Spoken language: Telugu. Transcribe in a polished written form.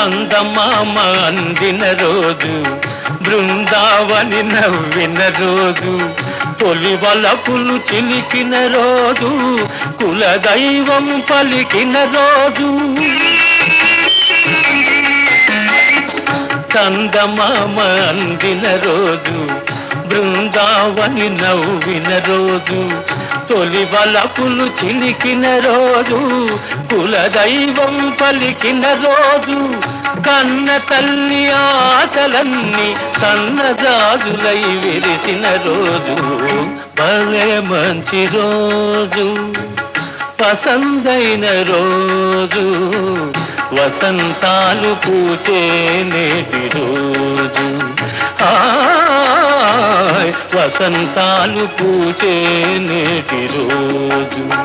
చందమామ అందిన రోజు, బృందావని నవ్విన రోజు, తొలి వలపులు చిలికిన రోజు, కులదైవం పలికిన రోజు. చందమామ అందిన రోజు, బృందావని నవ్విన రోజు, తొలి వలపులు చిలికిన రోజు, కులదైవం పలికిన రోజు, కన్న తల్లి ఆశలన్నీ సన్నజాజులై విరిసిన రోజు. భలే మంచి రోజు, పసందైన రోజు, వసంతాలు పూచే నేటి రోజు. వసంతాలు పూచే నేటి రోజు.